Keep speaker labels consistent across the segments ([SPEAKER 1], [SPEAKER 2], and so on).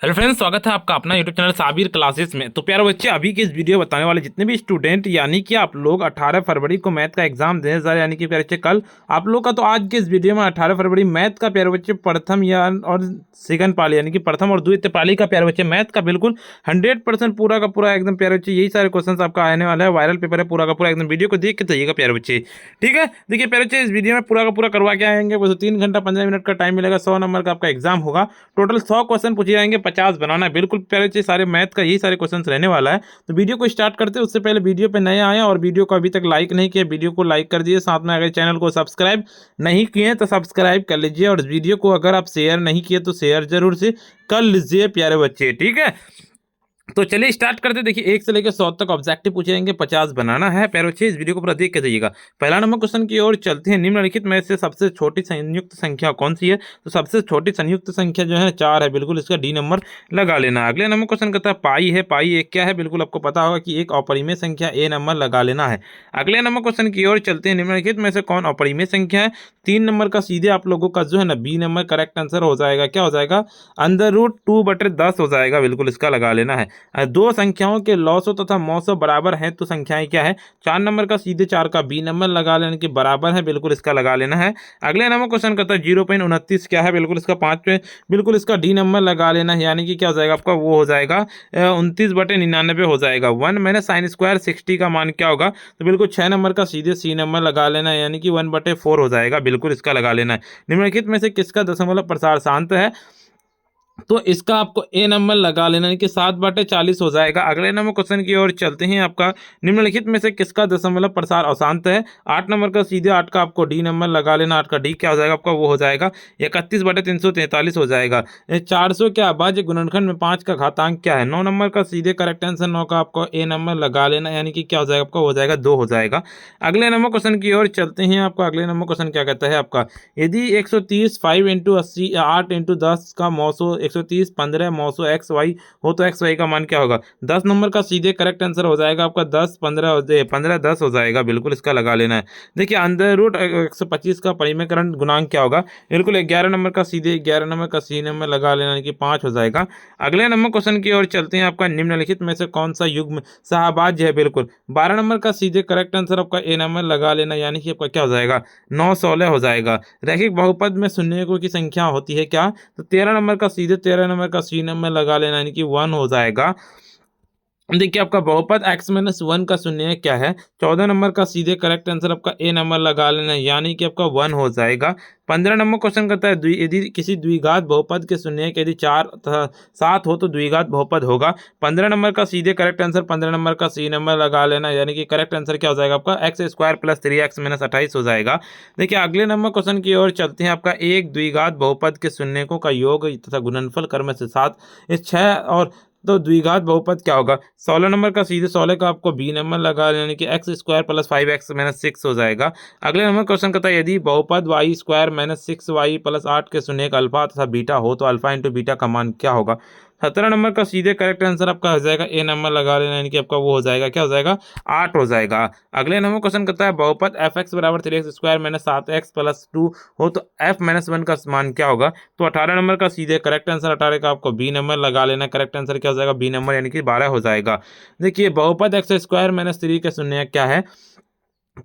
[SPEAKER 1] Hello friends, स्वागत है आपका अपना यूट्यूब चैनल साबिर क्लासेस में। तो प्यारे बच्चे, अभी के इस वीडियो बताने वाले जितने भी स्टूडेंट यानी कि आप लोग 18 फरवरी को मैथ का एग्जाम देने जा रहे हैं, यानी कि प्यारे बच्चे कल आप लोग का, तो आज के इस वीडियो में 18 फरवरी मैथ का प्यारे बच्चे प्रथम या और सेकंड पाली यानी कि प्रथम और द्वितीय पाली का प्यारे बच्चे मैथ का बिल्कुल 100% पूरा का पूरा एकदम प्यारे बच्चे यही सारे क्वेश्चन आपका आने वाला है। वायरल पेपर है पूरा का पूरा, एकदम वीडियो को देख के जाइएगा प्यारे बच्चे। ठीक है, देखिए प्यारे बच्चे, इस वीडियो में पूरा का पूरा करवा के आएंगे। वो 3 घंटा 15 मिनट का टाइम मिलेगा। 100 नंबर का आपका एग्जाम होगा। टोटल 100 क्वेश्चन पूछे जाएंगे, 50 बनाना है। बिल्कुल प्यारे बच्चे, सारे मैथ का यही सारे क्वेश्चन रहने वाला है। तो वीडियो को स्टार्ट करते हैं। उससे पहले वीडियो पे नए आए और वीडियो को अभी तक लाइक नहीं किया, वीडियो को लाइक कर दिए। साथ में अगर चैनल को सब्सक्राइब नहीं किए तो सब्सक्राइब कर लीजिए, और वीडियो को अगर आप शेयर नहीं किए तो शेयर जरूर से कर लीजिए प्यारे बच्चे। ठीक है, तो चलिए स्टार्ट करते। देखिए 1 से लेकर 100 तक ऑब्जेक्टिव पूछे जाएंगे, 50 बनाना है। प्यारे बच्चे, इस वीडियो को पूरा देख के जाइएगा। पहला नंबर क्वेश्चन की ओर चलते हैं। निम्नलिखित में से सबसे छोटी संयुक्त संख्या कौन सी है? तो सबसे छोटी संयुक्त संख्या जो है 4 है। बिल्कुल इसका डी नंबर लगा लेना है। अगले नंबर क्वेश्चन कहता है पाई है। पाई एक क्या है? बिल्कुल आपको पता होगा कि एक अपरिमेय संख्या, ए नंबर लगा लेना है। अगले नंबर क्वेश्चन की ओर चलते हैं। निम्नलिखित में से कौन अपरिमेय संख्या है? 3 नंबर का सीधे आप लोगों का जो है ना बी नंबर करेक्ट आंसर हो जाएगा। क्या हो जाएगा? √2/10 हो जाएगा। बिल्कुल इसका लगा लेना है। दो संख्याओं के लॉसो तथा मौसो बराबर हैं तो संख्याएं क्या है? 4 नंबर का सीधे 4 का बी नंबर लगा लेने के बराबर है। बिल्कुल इसका लगा लेना है। अगले नंबर क्वेश्चन कहता है 0.29 क्या है? बिल्कुल इसका 5 पे बिल्कुल इसका डी नंबर लगा लेना है। यानी कि क्या हो जाएगा आपका? वो हो जाएगा 29/99 हो जाएगा। 1 माइनस साइन स्क्वायर 60 का मान क्या होगा? तो बिल्कुल 6 नंबर का सीधे सी नंबर लगा लेना है, यानी कि 1/4 हो जाएगा। बिल्कुल इसका लगा लेना है। निम्नलिखित में से किसका दशमलव प्रसार शांत है? तो इसका आपको ए नंबर लगा लेना है कि 7/40 हो जाएगा। अगले नंबर क्वेश्चन की ओर चलते हैं। आपका निम्नलिखित में से किसका दशमलव प्रसार अशांत है? 8 नंबर का सीधे 8 का आपको डी नंबर लगा लेना। 8 का डी क्या हो जाएगा आपका? वो हो जाएगा 31/343 हो जाएगा। 400 के अभाज्य गुणनखंड में 5 का घातांक क्या है? 9 नंबर का सीधे करेक्ट आंसर 9 का आपको ए नंबर लगा लेना, यानी कि क्या हो जाएगा आपका? हो जाएगा 2 हो जाएगा। अगले नंबर क्वेश्चन की ओर चलते हैं। आपका अगले नंबर क्वेश्चन क्या कहता है आपका? यदि 130 5 इंटू 80 8 इंटू 10 का मौसो 130 15 मौसो एक्स वाई हो तो एक्स वाई का मान क्या होगा? 10 नंबर का सीधे करेक्ट आंसर हो जाएगा आपका 10 15 15 10 हो जाएगा। बिल्कुल इसका लगा लेना है। देखिए √125 का परिमेयकरण गुणांक क्या होगा? बिल्कुल 11 नंबर का सीधे 11 नंबर का सी नंबर लगा लेना, यानी कि 5 हो जाएगा। अगले नंबर क्वेश्चन की ओर चलते हैं। आपका निम्नलिखित में से कौन सा युग्म सहभाज्य है? बिल्कुल 12 नंबर का सीधे करेक्ट आंसर आपका ए नंबर लगा लेना, यानी कि आपका क्या हो जाएगा? 9 16 हो जाएगा। रैखिक बहुपद में शून्यकों की संख्या होती है क्या? तो 13 नंबर का सीधे 13 नंबर का सी नंबर लगा लेना, यानी कि 1 हो जाएगा। देखिए आपका बहुपद x-1 का शून्य क्या है? 14 नंबर का सीधे करेक्ट आंसर आपका ए नंबर लगा लेना, यानी कि आपका 1 हो जाएगा। 15 नंबर क्वेश्चन करता है यदि किसी द्विघात बहुपद के शून्य यदि 4 तथा 7 हो तो द्विघात बहुपद होगा। 15 नंबर का सीधे करेक्ट आंसर 15 नंबर का सी नंबर लगा लेना, यानी कि करेक्ट आंसर क्या हो जाएगा आपका? x² + 3x - 28 हो जाएगा। देखिए अगले नंबर क्वेश्चन की ओर चलते हैं। आपका एक द्विघात बहुपद के शून्यकों का योग तथा गुणनफल क्रम से 7 इस 6 और तो द्विघात बहुपद क्या होगा? 16 नंबर का सीधे 16 का आपको बी नंबर लगा यानी कि x² + 5x - 6 हो जाएगा। अगले नंबर क्वेश्चन कहता है यदि बहुपद y² - 6y + 8 के शून्य का अल्फा तथा बीटा हो तो अल्फा इंटू बीटा का मान क्या होगा? 17 नंबर का सीधे करेक्ट आंसर आपका हो जाएगा ए नंबर लगा लेना, यानी कि आपका वो हो जाएगा क्या हो जाएगा? 8 हो जाएगा। अगले नंबर क्वेश्चन करता है बहुपद fx = 3x² - 7x + 2 हो तो f-1 का मान क्या होगा? तो 18 नंबर का सीधे करेक्ट आंसर 18 का आपको बी नंबर लगा लेना। करेक्ट आंसर क्या हो जाएगा? बी नंबर, यानी कि 12 हो जाएगा। देखिए बहुपद x² - 3 के शून्य क्या है?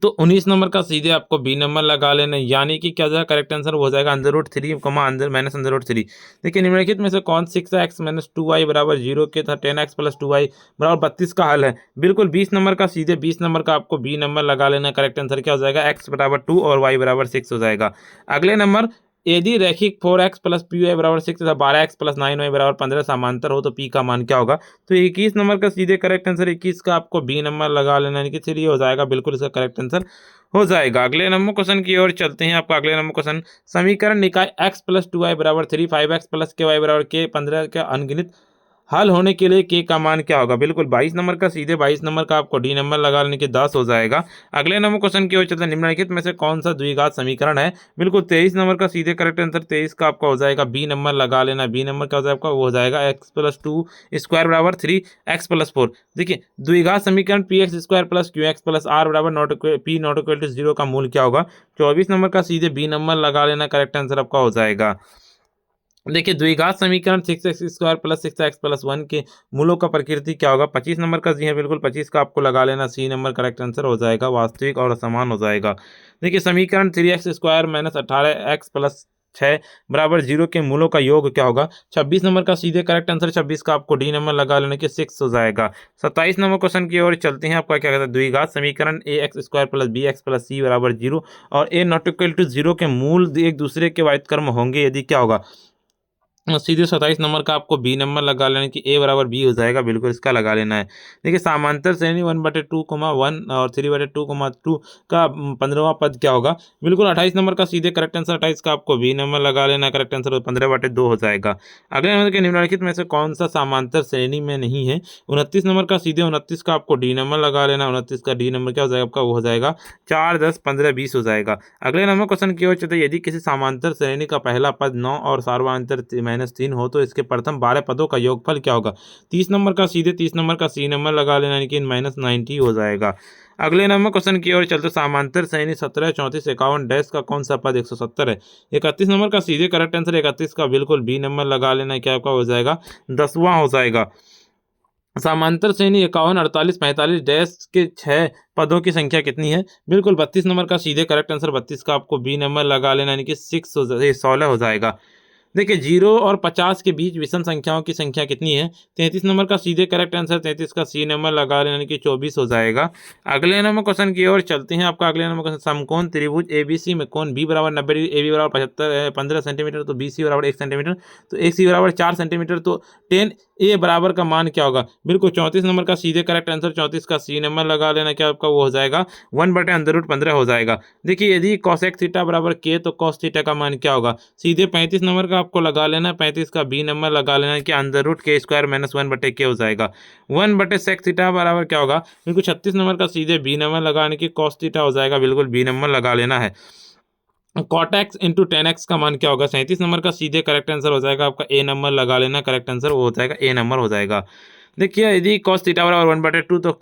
[SPEAKER 1] तो 19 नंबर का सीधे आपको बी नंबर लगा लेना, यानी कि क्या हो जाएगा? करेक्ट आंसर वो हो जाएगा √3, अंदर माइनस √3। देखिए निम्नलिखित में से कौन 6x - 2y = 0 के तथा 10x + 2y = 32 का हल है? बिल्कुल 20 नंबर का सीधे 20 नंबर का आपको बी नंबर लगा लेना। करेक्ट आंसर क्या हो जाएगा? x = 2 और y = 6 हो जाएगा। अगले नंबर यदि रैखिक 4x + py = 6 तथा 12x + 9y = 15 समांतर हो तो p का मान क्या होगा? तो 21 नंबर का सीधे करेक्ट आंसर 21 का आपको बी नंबर लगा लेना, यानी कि 3 हो जाएगा। बिल्कुल इसका करेक्ट आंसर हो जाएगा। अगले नंबर क्वेश्चन की ओर चलते हैं। आपका अगले नंबर क्वेश्चन समीकरण निकाय x + 2y = 3 5x + ky = k 15 का अनगिनत हल होने के लिए के का मान क्या होगा? बिल्कुल 22 नंबर का सीधे 22 नंबर का आपको डी नंबर लगा लेने के 10 हो जाएगा। अगले नंबर क्वेश्चन की ओर चलते हैं। निम्नलिखित में से कौन सा द्विघात समीकरण है? बिल्कुल 23 नंबर का सीधे करेक्ट आंसर 23 का आपका हो जाएगा बी नंबर लगा लेना। बी नंबर क्या हो जाएगा आपका? वो हो जाएगा x + 2² = 3 x + 4। देखिए द्विघात समीकरण px² + qx + r p ≠ 0 का मूल क्या होगा? 24 नंबर का सीधे बी नंबर लगा लेना। करेक्ट आंसर आपका हो जाएगा। देखिए द्विघात समीकरण 6x² प्लस 6x+1 के मूलों का प्रकृति क्या होगा। 25 नंबर का जी है, बिल्कुल 25 का आपको लगा लेना, सी नंबर करेक्ट आंसर हो जाएगा, वास्तविक और असमान हो जाएगा। देखिए समीकरण 3x² माइनस 18x+6 बराबर 0 के मूलों का योग क्या होगा। 26 नंबर का सीधे करेक्ट आंसर, 26 का आपको डी नंबर लगा लेने के 6 हो जाएगा। 27 नंबर क्वेश्चन की ओर चलते हैं। आपका क्या कहता है, द्विघात समीकरण ax² plus bx plus c बराबर 0 और a नॉट इक्वल टू 0 के मूल एक दूसरे के वाहित क्रम होंगे यदि क्या होगा। सीधे 27 नंबर का आपको बी नंबर लगा लेना कि ए बराबर बी हो जाएगा, बिल्कुल इसका लगा लेना है। देखिए समांतर श्रेणी 1/2, 1 और 3/2, 2 का 15वां पद क्या होगा। बिल्कुल 28 नंबर का सीधे करेक्ट आंसर, 28 का आपको बी नंबर लगा लेना, करेक्ट आंसर 15/2 हो जाएगा। अगले नंबर के निम्नलिखित में से कौन सा समांतर श्रेणी में नहीं है। 29 नंबर का सीधे 29 का आपको डी नंबर लगा लेना, 29 का डी नंबर क्या हो जाएगा आपका, वो हो जाएगा 4, 10, 15, 20 हो जाएगा। अगले नंबर क्वेश्चन की ओर चलते, यदि किसी समांतर श्रेणी का पहला पद 9 और सार्वधातुक -3 हो तो इसके प्रथम 12 पदों का योगफल क्या होगा। 30 नंबर का सीधे 30 नंबर का सी नंबर लगा लेना, यानी कि -90 हो जाएगा। अगले नंबर क्वेश्चन की ओर चलते, समांतर श्रेणी 17, 34, 51 डैश का कौन सा पद 170 है। 31 नंबर का सीधे करेक्ट आंसर, 31 का बिल्कुल बी नंबर लगा लेना, क्या आपका हो जाएगा 10वां हो जाएगा। समांतर श्रेणी 51, 48, 45 डैश के 6 पदों की संख्या कितनी है। बिल्कुल 32 नंबर का सीधे करेक्ट आंसर, 32 का आपको बी नंबर लगा लेना, यानी कि 16 हो जाएगा। देखिए 0 और 50 के बीच विषम संख्याओं की संख्या कितनी है। 33 नंबर का सीधे करेक्ट आंसर, 33 का सी नंबर लगा लेना, यानी कि 24 हो जाएगा। अगले नंबर क्वेश्चन की ओर चलते हैं। आपका अगले नंबर क्वेश्चन, समकोण त्रिभुज ABC में कोण बी बराबर 90 डिग्री, ए बी बराबर 15 सेंटीमीटर, तो बी सी बराबर 1 सेंटीमीटर, तो ए सी बराबर 4 सेंटीमीटर, तो 10 ए बराबर का मान क्या होगा। बिल्कुल 34 नंबर का सीधे करेक्ट आंसर, 34 का सी नंबर लगा लेना, क्या आपका वो हो जाएगा 1/√15 हो जाएगा। देखिए यदि cosec थीटा बराबर k तो cos थीटा का मान क्या होगा। सीधे 35 नंबर का आपको लगा लेना, 35 का बी नंबर लगा लेना कि √k² - 1/k हो जाएगा। 1/sec थीटा बराबर क्या होगा। बिल्कुल 36 नंबर का सीधे बी नंबर लगाने की cos थीटा हो जाएगा, बिल्कुल बी नंबर लगा लेना है। cot x इंटू 10x का मान क्या होगा। 37 नंबर का सीधे करेक्ट आंसर हो जाएगा आपका ए नंबर लगा लेना, करेक्ट आंसर वो हो जाएगा ए नंबर हो जाएगा। देखिए यदि cos थीटा बराबर 1/2 तो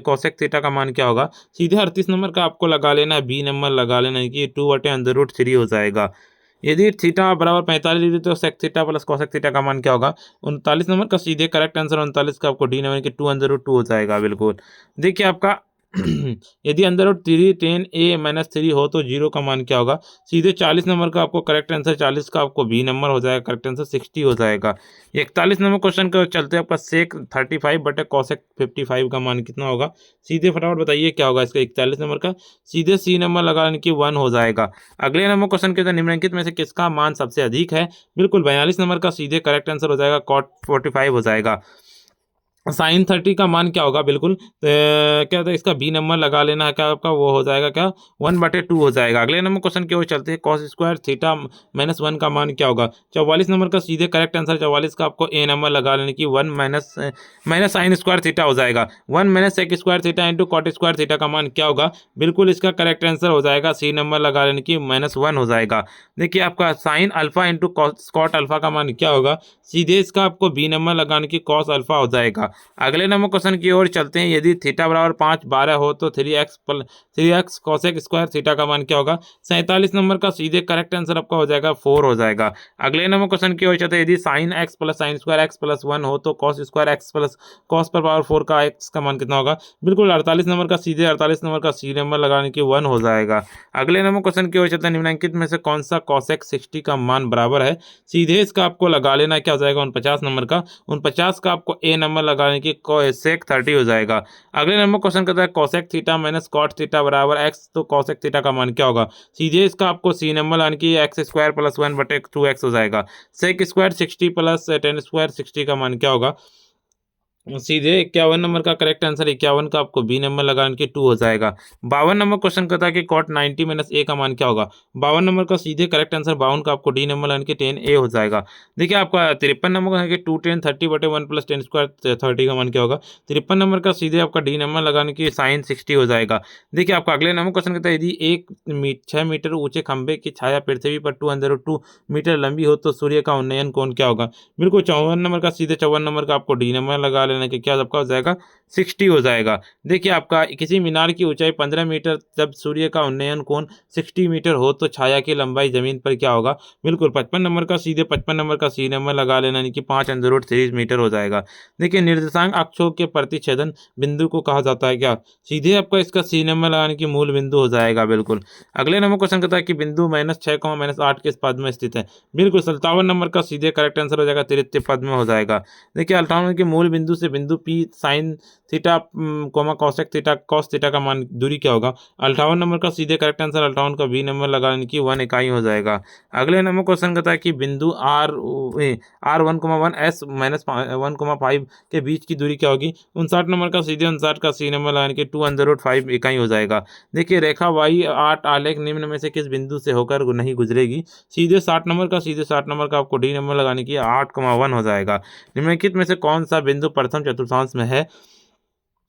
[SPEAKER 1] cosec थीटा का मान क्या होगा। सीधे 38 नंबर का आपको लगा लेना है, बी नंबर लगा लेना है कि 2/√3 हो जाएगा। यदि थीटा बराबर 45 डिग्री तो sec theta plus cosec theta का मान क्या होगा। 39 नंबर का सीधे करेक्ट आंसर, 39 का आपको डी नंबर की 2/2 हो जाएगा, बिल्कुल। देखिए आपका यदि √3 10 a - 3 हो तो 0 का मान क्या होगा। सीधे 40 नंबर का आपको करेक्ट आंसर, 40 का आपको बी नंबर हो जाएगा, करेक्ट आंसर 60 हो जाएगा। 41 नंबर क्वेश्चन का चलते हैं। आपका सेक 35/cosec 55 का मान कितना होगा। सीधे फटाफट बताइए क्या होगा इसका। 41 नंबर का सीधे सी नंबर लगाने की 1 हो जाएगा। अगले नंबर क्वेश्चन के अंदर निम्नलिखित में से किसका मान सबसे अधिक है। बिल्कुल 42 नंबर का सीधे करेक्ट आंसर हो जाएगा, cot 45 हो जाएगा। साइन 30 का मान क्या होगा। बिल्कुल क्या होता है इसका बी नंबर लगा लेना है, क्या आपका वो हो जाएगा क्या 1/2 हो जाएगा। अगले नंबर क्वेश्चन की ओर चलते हैं। cos² थीटा -1 का मान क्या होगा। 44 नंबर का सीधे करेक्ट आंसर, 44 का आपको ए नंबर लगा लेने की 1 माइनस sin² थीटा हो जाएगा। 1 - sec² theta into cot² theta का मान क्या होगा। बिल्कुल इसका करेक्ट आंसर हो जाएगा, सी नंबर लगा लेने की -1 हो जाएगा। देखिए आपका sine alpha into cot alpha का मान क्या होगा। सीधे इसका आपको बी नंबर लगाने की cos अल्फा हो जाएगा। अगले नंबर क्वेश्चन की ओर चलते हैं। यदि थीटा बराबर 5, 12 हो तो 3x cosec² थीटा का मान क्या होगा। 47 नंबर का सीधे करेक्ट आंसर आपका हो जाएगा 4 हो जाएगा। अगले नंबर क्वेश्चन की ओर चलते हैं। यदि sin x + sin² x + 1 हो तो cos² x + cos पर पावर 4 का x का मान कितना होगा। बिल्कुल 48 नंबर का सीधे 48 नंबर का सी नंबर लगाने की 1 हो जाएगा। अगले नंबर क्वेश्चन की ओर चलते हैं। निम्नलिखित में से कौन सा cosec 60 का मान बराबर है। सीधे इसका आपको लगा लेना क्या हो जाएगा 49 नंबर का। 49 का आपको ए नंबर लगाने की sec 30 हो जाएगा। अगले नंबर क्वेश्चन कहता है cosec थीटा - cot थीटा बराबर x, तो cosec थीटा का मान क्या होगा। सीधे इसका आपको सी नंबर लाने की x² + 1/2x हो जाएगा। sec² 60 प्लस tan² 60 का मान क्या होगा। सीधे 51 नंबर का करेक्ट आंसर, 51 का आपको बी नंबर लगाने के 2 हो जाएगा। 52 नंबर क्वेश्चन कहता है कि cot 90 - a का मान क्या होगा। 52 नंबर का सीधे करेक्ट आंसर, 52 का आपको डी नंबर लगाने के 10a हो जाएगा। देखिए आपका 53 नंबर का है कि 2 10 30/1 + tan² 30 का मान क्या होगा। 53 नंबर का सीधे आपका डी नंबर लगाने की साइन 60 हो जाएगा। देखिए आपका अगले नंबर क्वेश्चन कहता है। यदि 6 मीटर ऊंचे खंभे की छाया पृथ्वी पर 2/2 मीटर लंबी हो तो सूर्य का उन्नयन कोण क्या होगा। बिल्कुल 54 नंबर का सीधे 54 नंबर का आपको डी नंबर लगा लेना कि क्या आपका हो जाएगा 60 हो जाएगा। देखिए आपका किसी मीनार की ऊंचाई 15 मीटर, जब सूर्य का उन्नयन कोण 60 मीटर हो तो छाया की लंबाई जमीन पर क्या होगा। बिल्कुल 55 नंबर का सीधे 55 नंबर का सी नंबर लगा लेना, यानी कि 5√30 मीटर हो जाएगा। देखिए निर्देशांक अक्षों के प्रतिच्छेदन बिंदु को कहा जाता है क्या, सीधे आपका इसका सी नंबर लगाने की मूल बिंदु हो जाएगा। बिल्कुल अगले नंबर क्वेश्चन कहता है कि बिंदु -6, -8 किस पद में स्थित है। बिल्कुल 57 नंबर का सीधे करेक्ट आंसर हो जाएगा, तृतीय पद में हो जाएगा। देखिए 58 के मूल बिंदु से बिंदु P sine theta coma cosec theta cos theta का मान दूरी क्या होगा। 58 नंबर का सीधे करेक्ट आंसर 58 का बी नंबर लगाने की 1 इकाई हो जाएगा। अगले नंबर क्वेश्चन कहता है कि बिंदु R1, 1 S -1, 5 के बीच की दूरी क्या होगी। 59 नंबर का सीधे 59 का सी नंबर लगाने की 2√5 इकाई हो जाएगा। देखिए रेखा Y8 आलेख निम्न में से किस बिंदु से होकर नहीं गुजरेगी। सीधे 60 नंबर का सीधे 60 नंबर का आपको डी नंबर लगाने की 8,1 हो जाएगा। निम्नलिखित में से कौन सा बिंदु प्रथम चतुर्थांश में है।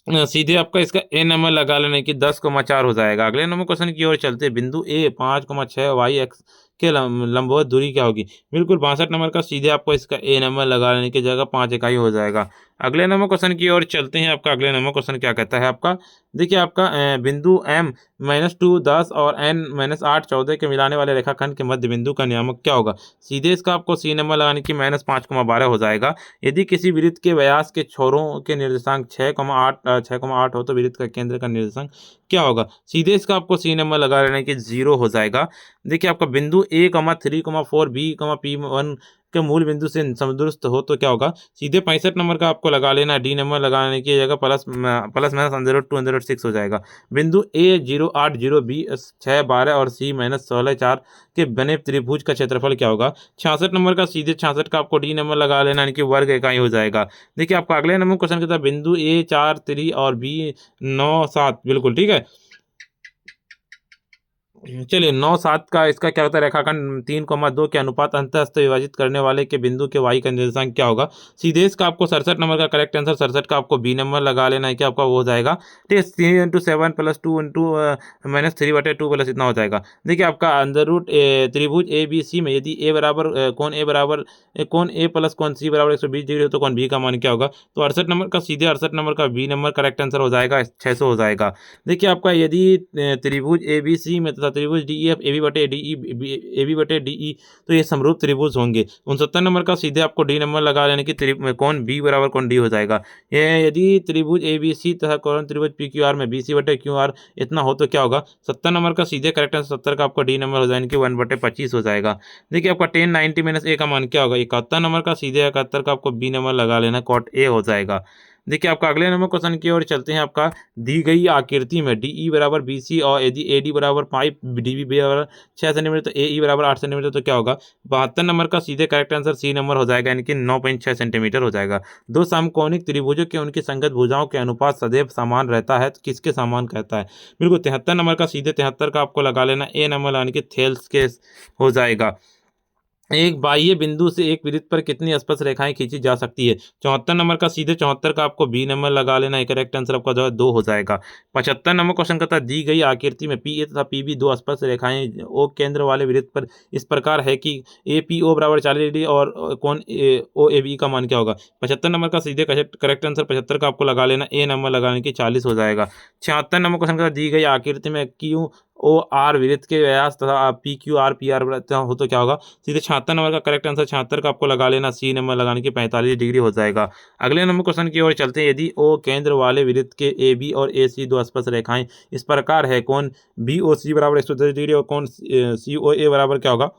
[SPEAKER 1] सीधे आपका इसका ए नंबर लगा लेने की 10,4 हो जाएगा। अगले नंबर क्वेश्चन की ओर चलते बिंदु ए 5,6 वाई एक्स के लंबवत दूरी क्या होगी। बिल्कुल 62 नंबर का सीधे आपको इसका ए नंबर लगा लेने की जगह 5 इकाई हो जाएगा। अगले नंबर क्वेश्चन की ओर चलते हैं। आपका अगले नंबर क्वेश्चन क्या कहता है आपका, देखिए आपका बिंदु M -2 10 और N -8 14 के मिलाने वाले रेखाखंड के मध्य बिंदु का नियामक क्या होगा। सीधे इसका आपको सी नंबर लगाने की -5,12 हो जाएगा। यदि किसी वृत्त के व्यास के छोरों के निर्देशांक 6,8 हो तो वृत्त का केंद्र का निर्देशांक क्या होगा। सीधे इसका आपको सी नंबर लगा लेने की 0 हो जाएगा। देखिए आपका बिंदु A, 3, 4 B, P1 के मूल बिंदु से समदूरस्थ हो तो क्या होगा। सीधे 65 नंबर का आपको लगा लेना, डी नंबर लगाने की जगह +-2/6 हो जाएगा। बिंदु A 0,8 B 6,12 और C -16,4 के बने त्रिभुज का क्षेत्रफल क्या होगा। 66 नंबर का सीधे 66 का आपको डी नंबर लगा लेना, यानी कि वर्ग इकाई हो जाएगा। देखिए आपका अगले नंबर क्वेश्चन कहता है बिंदु A 4,3 और B 9,7। बिल्कुल ठीक है, चलिए 9,7 का इसका क्या होता है, रेखाखंड 3,2 के अनुपात अंतःस्थ विभाजित करने वाले के बिंदु के वाई का निर्देशांक क्या होगा। सीधे इसका आपको 67 नंबर का करेक्ट आंसर 67 का आपको बी नंबर लगा लेना है, क्या आपका वो हो जाएगा। ठीक है 3 × 7 + 2 × -3/2 प्लस इतना हो जाएगा। देखिए आपका अंडर रूट त्रिभुज ए बी सी में यदि ए बराबर कोण ए प्लस कोण सी बराबर 120 डिग्री हो तो कोण बी का मान क्या होगा। तो 68 नंबर का सीधे 68 नंबर का बी नंबर करेक्ट आंसर हो जाएगा, 600 हो जाएगा। देखिए आपका यदि त्रिभुज ए बी सी में तथा त्रिभुज D E F A B बटे डी ई तो ये समरूप त्रिभुज होंगे। 69 नंबर का सीधे आपको डी नंबर लगा लेने की कोण बी बराबर कोण डी हो जाएगा। ये यदि त्रिभुज ए बी सी तथा कोण त्रिभुज पी क्यू आर में बी सी बटे क्यू आर इतना हो तो क्या होगा। 70 नंबर का सीधे करेक्ट आंसर 70 का आपको डी नंबर हो जाएगा कि 1/25 हो जाएगा। देखिए आपका 10 90 - a का मान क्या होगा। 71 नंबर का सीधे 71 का आपको बी नंबर लगा लेना, कॉट ए हो जाएगा। देखिए आपका अगले नंबर क्वेश्चन की ओर चलते हैं। आपका दी गई आकृति में डी ई बराबर बी सी और यदि ए डी बराबर 5 डी बी बराबर 6 सेंटीमीटर तो ए ई बराबर 8 सेंटीमीटर तो क्या होगा। 72 नंबर का सीधे करेक्ट आंसर सी नंबर हो जाएगा, यानी कि 9.6 सेंटीमीटर हो जाएगा। दो समकोणिक त्रिभुजों के उनकी संगत भुजाओं के अनुपात सदैव समान रहता है तो किसके समान कहता है। बिल्कुल 73 नंबर का सीधे 73 का आपको लगा लेना, ए नंबर यानी कि थेल्स के हो जाएगा। एक बाह्य बिंदु से एक वृत्त पर कितनी स्पर्श रेखाएं खींची जा सकती है। 74 नंबर का सीधे 74 का आपको बी नंबर लगा लेना है, करेक्ट आंसर आपका जो है 2 हो जाएगा। 75 नंबर क्वेश्चन कहता है दी गई आकृति में पी ए तथा पी बी दो स्पर्श रेखाएं ओ केंद्र वाले वृत्त पर इस प्रकार है कि ए पी ओ बराबर 40 डिग्री और कोण ओ ए बी का मान क्या होगा। 75 नंबर का सीधे करेक्ट आंसर 75 का आपको लगा लेना, ए नंबर लगाने की 40 हो जाएगा। 76 नंबर क्वेश्चन कहता है दी गई आकृति में क्यू ओ आर वृत्त के व्यास तथा P Q R P R हो तो क्या होगा। सीधे 76 नंबर का करेक्ट आंसर 76 का आपको लगा लेना, सी नंबर लगाने की 45 डिग्री हो जाएगा। अगले नंबर क्वेश्चन की ओर चलते हैं। यदि ओ केंद्र वाले वृत्त के ए बी और ए सी दो स्पर्श रेखाएं इस प्रकार है, कोण बी ओ सी बराबर 110 डिग्री और कोण सी ओ ए बराबर क्या होगा।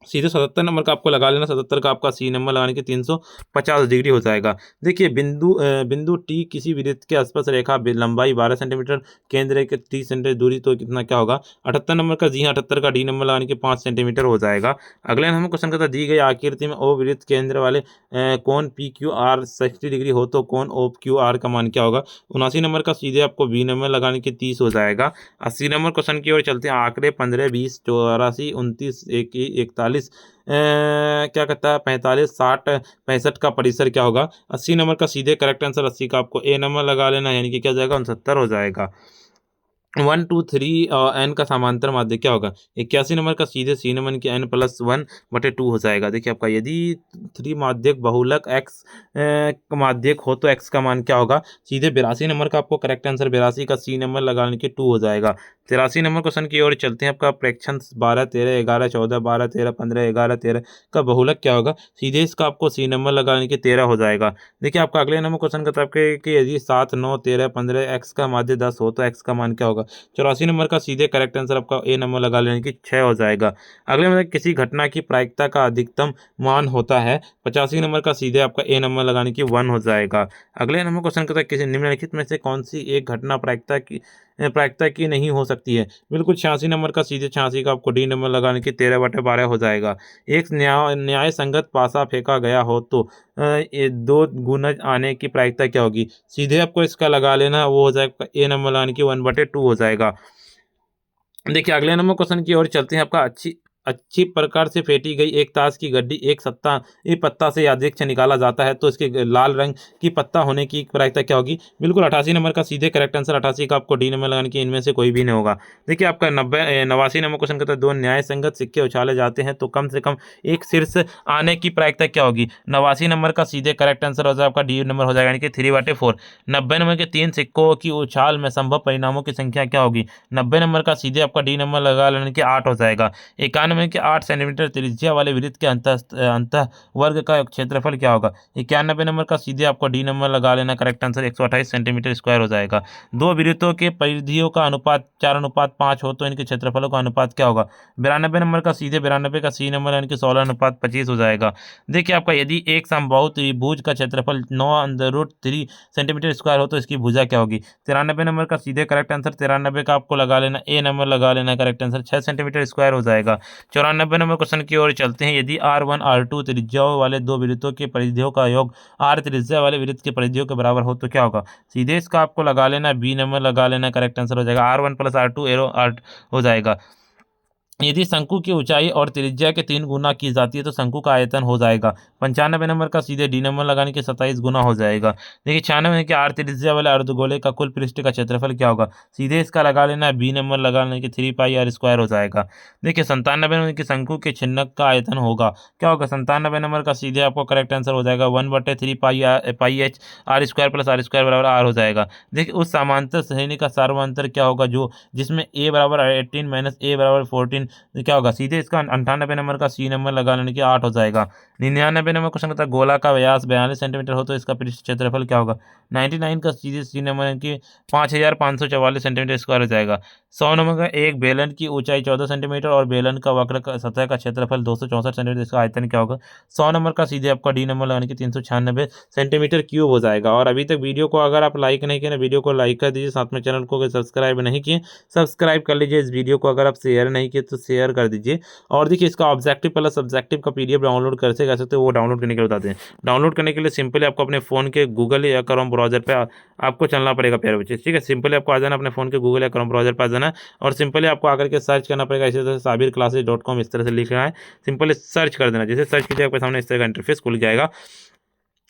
[SPEAKER 1] सीधे 77 नंबर का आपको लगा लेना, 77 का आपका सी नंबर लगाने की 350 डिग्री हो जाएगा। देखिए बिंदु टी किसी वृत्त के आसपास रेखा लंबाई 12 सेंटीमीटर केंद्र के 30 सेंटीमीटर दूरी तो कितना क्या होगा। 78 नंबर का जी 78 का डी नंबर लगाने के 5 सेंटीमीटर हो जाएगा। अगले नंबर क्वेश्चन कहता है दी गई आकृति में ओ वृत्त केंद्र वाले कोण पी क्यू आर 60 डिग्री हो तो कोण ओ क्यू आर का मान क्या होगा। 79 नंबर का सीधे आपको बी नंबर लगाने की 30 हो जाएगा। 80 नंबर क्वेश्चन की ओर चलते हैं। आंकड़े 15 20 84 29 41 क्या कहता है 45 60 65 का परिसर क्या होगा। 80 नंबर का सीधे करेक्ट आंसर 80 का आपको ए नंबर लगा लेना, यानी कि क्या जाएगा 69 हो जाएगा। 1 2 3 एन का समांतर माध्य क्या होगा? 81 नंबर का सीधे सी नंबर की एन प्लस 1/2 हो जाएगा। देखिए आपका यदि त्रिमाध्यक बहुलक एक्स माध्यक हो तो एक्स का मान क्या होगा? सीधे 82 नंबर का आपको करेक्ट आंसर 82 का सी नंबर लगाने के 2 हो जाएगा। 83 नंबर क्वेश्चन की ओर चलते हैं। आपका प्रेक्षण 12 13 11 14 12 13 15 11 13 का बहुलक क्या होगा? सीधे इसका आपको सी नंबर लगाने के 13 हो जाएगा। देखिए आपका अगले नंबर क्वेश्चन का आपके कि यदि 7 9 13 15 एक्स का माध्य 10 हो तो एक्स का मान क्या होगा? 84 नंबर का सीधे करेक्ट आंसर आपका ए नंबर लगा लेने की 6 हो जाएगा। अगले नंबर किसी घटना की प्रायिकता का अधिकतम मान होता है। 85 नंबर का सीधे आपका ए नंबर लगाने की 1 हो जाएगा। अगले नंबर क्वेश्चन कहता है किसी निम्नलिखित में से कौन सी एक घटना प्रायिकता की नहीं हो सकती है? बिल्कुल 86 नंबर का सीधे 86 का आपको डी नंबर लगाने की 13/12 हो जाएगा। एक न्याय संगत पासा फेंका गया हो तो ये 2 गुना आने की प्रायिकता क्या होगी? सीधे आपको इसका लगा लेना, वो हो जाएगा ए नंबर लगाने की 1/2 हो जाएगा। देखिए अगले नंबर क्वेश्चन की ओर चलते हैं। आपका अच्छी अच्छी प्रकार से फेंटी गई एक ताश की गड्डी एक पत्ता से अधिक से निकाला जाता है तो इसके लाल रंग की पत्ता होने की प्रायिकता क्या होगी? बिल्कुल 88 नंबर का सीधे करेक्ट आंसर 88 का आपको डी नंबर लगाने की इनमें से कोई भी नहीं होगा। देखिए आपका 89 नंबर क्वेश्चन कहता है दो न्याय संगत सिक्के उछाले जाते हैं तो कम से कम एक शीर्ष आने की प्रायिकता क्या होगी? 89 नंबर का सीधे करेक्ट आंसर हो जाएगा आपका डी नंबर हो जाएगा, यानी कि 3/4। 90 नंबर के 3 सिक्कों की उछाल में संभव परिणामों की संख्या क्या होगी? 90 नंबर का सीधे आपका डी नंबर लगा लेने के 8 हो जाएगा। 91 के 8 सेंटीमीटर त्रिज्या वाले वृत्त के अंत वर्ग का क्षेत्रफल क्या होगा? 91 नंबर का सीधे आपको डी नंबर लगा लेना, करेक्ट आंसर 128 सेंटीमीटर स्क्वायर हो जाएगा। दो वृत्तों के परिधियों का अनुपात 4:5 हो तो इनके क्षेत्रफलों का अनुपात क्या होगा? 92 नंबर का सीधे 92 का सी नंबर यानी कि 16:25 हो जाएगा। देखिए आपका यदि एक समबाहु त्रिभुज का क्षेत्रफल 9√3 सेंटीमीटर स्क्वायर हो तो इसकी भुजा क्या होगी? 93 नंबर का सीधे करेक्ट आंसर 93 का आपको लगा लेना, ए नंबर लगा लेना, करेक्ट आंसर 6 सेंटीमीटर स्क्वायर हो जाएगा। 94 नंबर क्वेश्चन की ओर चलते हैं। यदि R1 R2 त्रिज्याओं वाले दो वृत्तों के परिधियों का योग R त्रिज्या वाले वृत्त के परिधियों के बराबर हो तो क्या होगा? सीधे इसका आपको लगा लेना, बी नंबर लगा लेना, करेक्ट आंसर हो जाएगा R1 + R2 एरो R हो जाएगा। यदि शंकु की ऊंचाई और त्रिज्या के 3 गुना की जाती है तो शंकु का आयतन हो जाएगा। 95 नंबर का सीधे डी नंबर लगाने के 27 गुना हो जाएगा। देखिए 96 के 8 त्रिज्या वाले अर्धगोले का कुल पृष्ठ का क्षेत्रफल क्या होगा? सीधे इसका लगा लेना, बी नंबर लगाने के 3πr² हो जाएगा। देखिए 97 नंबर के शंकु के छिन्नक का आयतन होगा क्या होगा? 97 नंबर का सीधे आपको करेक्ट आंसर हो जाएगा 1/3πh² + r² बराबर r हो जाएगा। देखिए उस समांतर श्रेणी का सर्वांतर क्या होगा जो जिसमें a बराबर 18 - a बराबर 14 क्या होगा? सीधे इसका 98 नंबर का सी नंबर लगा लेने के 8 हो जाएगा। 99 नंबर क्वेश्चन कहता है गोला का व्यास 42 सेंटीमीटर हो तो इसका पृष्ठ क्षेत्रफल क्या होगा? 99 का सीधे सी नंबर यानी कि 5544 सेंटीमीटर स्क्वायर हो जाएगा। 100 नंबर का एक बेलन की ऊंचाई 14 सेंटीमीटर और बेलन का वक्र का सतह का क्षेत्रफल 264 सेंटीमीटर, इसका आयतन क्या होगा? 100 नंबर का सीधे आपका डी नंबर लगाने की 396 सेंटीमीटर क्यूब हो जाएगा। और अभी तक वीडियो को अगर आप लाइक नहीं किए ना, वीडियो को लाइक कर दीजिए, साथ में चैनल को अगर सब्सक्राइब नहीं किए सब्सक्राइब कर लीजिए। इस वीडियो को अगर आप शेयर नहीं किए तो शेयर कर दीजिए। और देखिए इसका ऑब्जेक्टिव प्लस सब्जेक्टिव का पीडीएफ डाउनलोड कैसे कर सकते हो वो डाउनलोड करने के लिए बताते हैं। डाउनलोड करने के लिए सिंपली आपको अपने फ़ोन के गूगल या क्रोम ब्राउजर पे आपको चलना पड़ेगा प्यारे बच्चे, ठीक है। सिंपली आपको आ जाना अपने फ़ोन के गूगल या क्रोम ब्राउजर पर आ जाना और सिंपली आपको आकर के सर्च करना पड़ेगा इसी तरह से sabirclasses.com इस तरह से लिखना है। सिंपली सर्च कर देना, जैसे सर्च कीजिए आपके सामने इस तरह का इंटरफेस खुल जाएगा।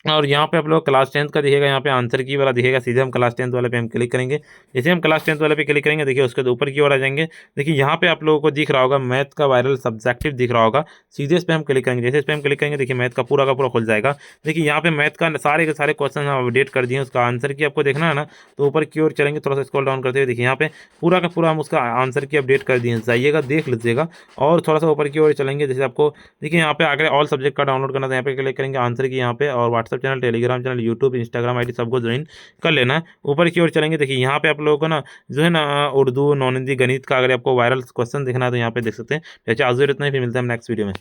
[SPEAKER 1] और यहाँ पे आप लोग क्लास 10th का दिखेगा, यहाँ पे आंसर की वाला दिखेगा। सीधे हम क्लास 10th वाले पे हम क्लिक करेंगे। जैसे हम क्लास 10th वाले पे क्लिक करेंगे देखिए उसके ऊपर की ओर आ जाएंगे। देखिए यहाँ पे आप लोगों को दिख रहा होगा मैथ का वायरल सब्जेक्टिव दिख रहा होगा। सीधे इस पर हम क्लिक करेंगे। जैसे इस पर हम क्लिक करेंगे देखिए मैथ का पूरा खुल जाएगा। देखिए यहाँ पे मैथ का सारे के सारे क्वेश्चन हम अपडेट कर दिए। उसका आंसर की आपको देखना है ना, तो ऊपर की ओर चलेंगे, थोड़ा सा स्क्रॉल डाउन करते हुए देखिए यहाँ पे पूरा का पूरा हम उसका आंसर की अपडेट कर दिए। जाइएगा देख लीजिएगा और थोड़ा सा ऊपर की ओर चलेंगे। जैसे आपको देखिए यहाँ पे आकर ऑल सब्जेक्ट का डाउनलोड करना था, यहाँ पे क्लिक करेंगे आंसर की यहाँ पे, और WhatsApp channel, Telegram channel, YouTube, Instagram ID सबको ज्वाइन कर लेना है। ऊपर की ओर चलेंगे देखिए यहाँ पे आप लोगों को ना जो है ना उर्दू, नॉन हिंदी, गणित का अगर आपको वायरल क्वेश्चन देखना है तो यहाँ पे देख सकते हैं। जैसे आज इतना ही, फिर मिलते हैं नेक्स्ट वीडियो में।